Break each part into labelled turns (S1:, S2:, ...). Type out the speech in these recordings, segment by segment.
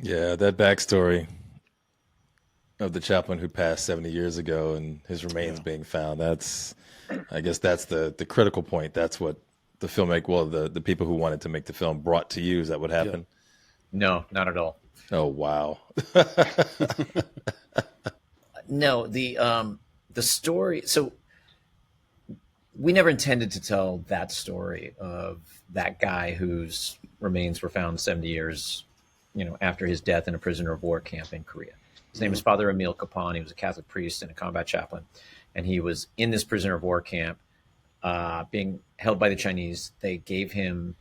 S1: Yeah, that backstory of the chaplain who passed 70 years ago and his remains
S2: Yeah.
S1: being found. I guess that's the critical point. That's what the people who wanted to make the film brought to you. Is that what
S2: Yeah.
S1: happened?
S3: No, not at all.
S1: Oh, wow.
S3: No, the story. So we never intended to tell that story of that guy whose remains were found 70 years, after his death in a prisoner of war camp in Korea. His name is Father Kapaun. He was a Catholic priest and a combat chaplain, and he was in this prisoner of war camp, being held by the Chinese. They gave him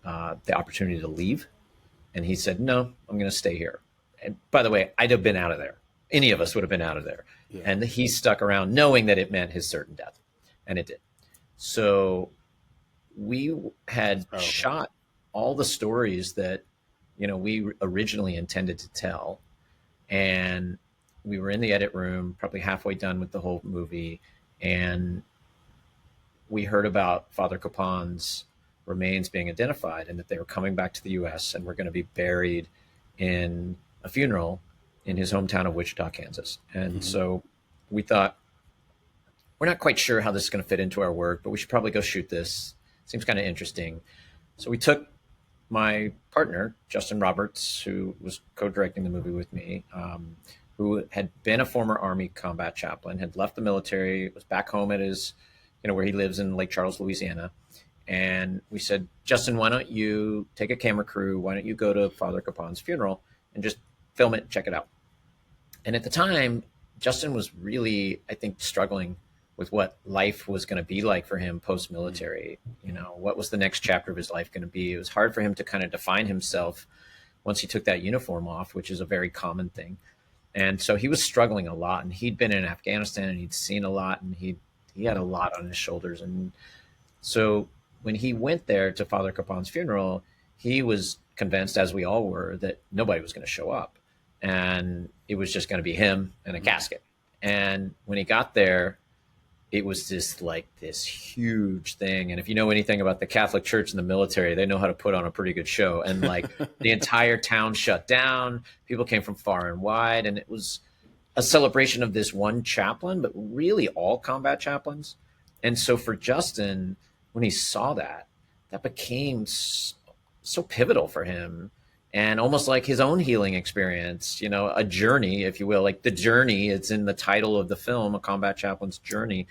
S3: the opportunity to leave, and he said, "No, I'm going to stay here." And by the way, I'd have been out of there. Any of us would have been out of there.
S2: Yeah.
S3: And he stuck around, knowing that it meant his certain death, and it did. So we had shot all the stories that we originally intended to tell, and we were in the edit room, probably halfway done with the whole movie, and we heard about Father Kapaun's remains being identified and that they were coming back to the U.S. and were going to be buried in a funeral in his hometown of Wichita, Kansas. And so we thought, we're not quite sure how this is going to fit into our work, but we should probably go shoot this. Seems kind of interesting. So we took my partner, Justin Roberts, who was co-directing the movie with me, who had been a former Army combat chaplain, had left the military, was back home at his, where he lives in Lake Charles, Louisiana. And we said, Justin, why don't you take a camera crew? Why don't you go to Father Kapaun's funeral and just film it and check it out? And at the time, Justin was really, I think, struggling with what life was going to be like for him post-military. What was the next chapter of his life going to be? It was hard for him to kind of define himself once he took that uniform off, which is a very common thing. And so he was struggling a lot, and he'd been in Afghanistan and he'd seen a lot, and he had a lot on his shoulders. And so when he went there to Father Kapaun's funeral, he was convinced, as we all were, that nobody was going to show up, and it was just going to be him and a casket. And when he got there, it was just like this huge thing. And if you know anything about the Catholic Church and the military, they know how to put on a pretty good show. And like the entire town shut down. People came from far and wide. And it was a celebration of this one chaplain, but really all combat chaplains. And so for Justin, when he saw that became so pivotal for him. And almost like his own healing experience, a journey, if you will, like the journey, it's in the title of the film, A Combat Chaplain's Journey.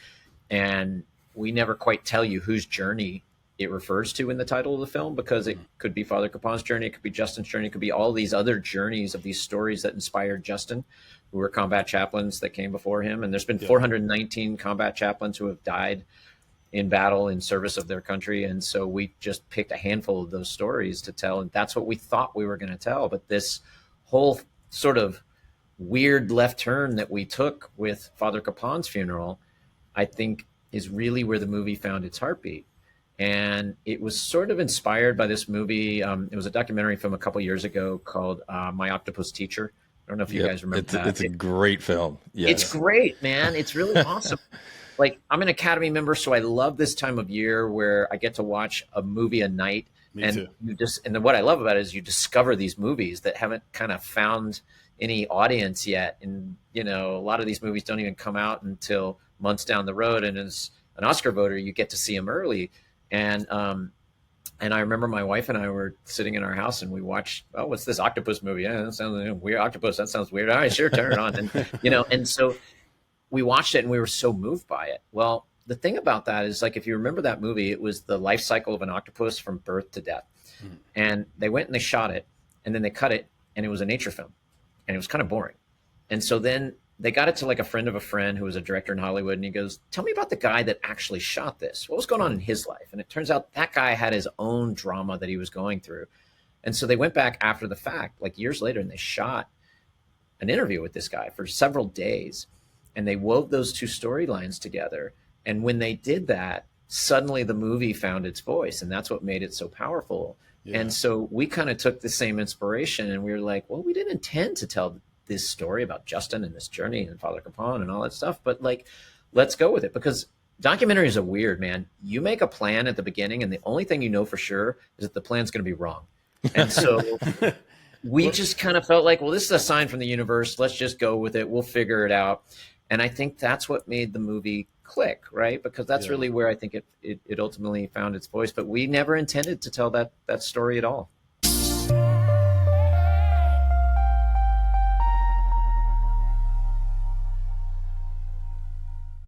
S3: And we never quite tell you whose journey it refers to in the title of the film, because it could be Father Kapaun's journey, it could be Justin's journey, it could be all these other journeys of these stories that inspired Justin, who were combat chaplains that came before him. And there's been 419 combat chaplains who have died in battle in service of their country. And so we just picked a handful of those stories to tell. And that's what we thought we were going to tell. But this whole sort of weird left turn that we took with Father Kapaun's funeral, I think is really where the movie found its heartbeat. And it was sort of inspired by this movie. It was a documentary from a couple years ago called My Octopus Teacher. I don't know if you guys remember that.
S1: It's a great film. Yes.
S3: It's great, man. It's really awesome. Like, I'm an Academy member, so I love this time of year where I get to watch a movie a night.
S2: Me too.
S3: And then what I love about it is you discover these movies that haven't kind of found any audience yet. And, a lot of these movies don't even come out until months down the road. And as an Oscar voter, you get to see them early. And I remember my wife and I were sitting in our house and we watched, what's this octopus movie? Yeah, that sounds weird. Octopus, that sounds weird. All right, sure, turn it on. And, and so we watched it and we were so moved by it. Well, the thing about that is, like, if you remember that movie, it was the life cycle of an octopus from birth to death. And they went and they shot it and then they cut it, and it was a nature film and it was kind of boring. And so then they got it to like a friend of a friend who was a director in Hollywood. And he goes, tell me about the guy that actually shot this. What was going on in his life? And it turns out that guy had his own drama that he was going through. And so they went back after the fact, like years later, and they shot an interview with this guy for several days. And they wove those two storylines together. And when they did that, suddenly the movie found its voice. And that's what made it so powerful. Yeah. And so we kind of took the same inspiration and we were like, well, we didn't intend to tell this story about Justin and this journey and Father Kapaun and all that stuff. But like, let's go with it, because documentaries are weird, man. You make a plan at the beginning and the only thing you know for sure is that the plan's going to be wrong. And so we just kind of felt like, well, this is a sign from the universe. Let's just go with it. We'll figure it out. And I think that's what made the movie click, right? Because that's really where I think it ultimately found its voice. But we never intended to tell that story at all.